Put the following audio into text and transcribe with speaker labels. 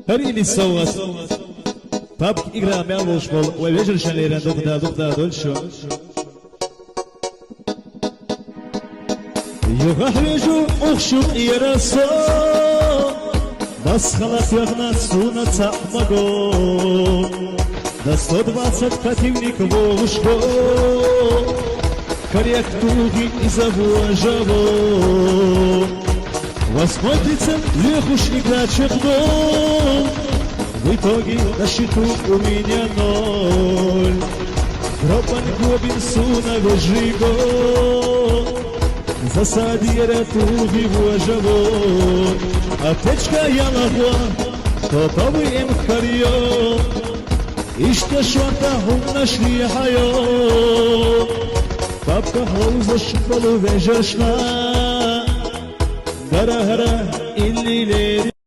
Speaker 1: هريني السوغس باب إقرأ مالوش بول ويجر شليران دقدا دولشو يغحرجو أخشو يرسو بس خلاص يغنى سونا تعمقو دستو 20 противник вошко Коряк туги и завожаво Посмотрится лехуш играчек дом В итоге на счету у меня 0 Дропан Гобинсуна вежиго Засади ратуги вожаво Аптечка ялахва Топовый МХарьё إشتا شوانتا هم نشري حياة بابكا حوز الشفل وبجشنا درا هرا اللي ليري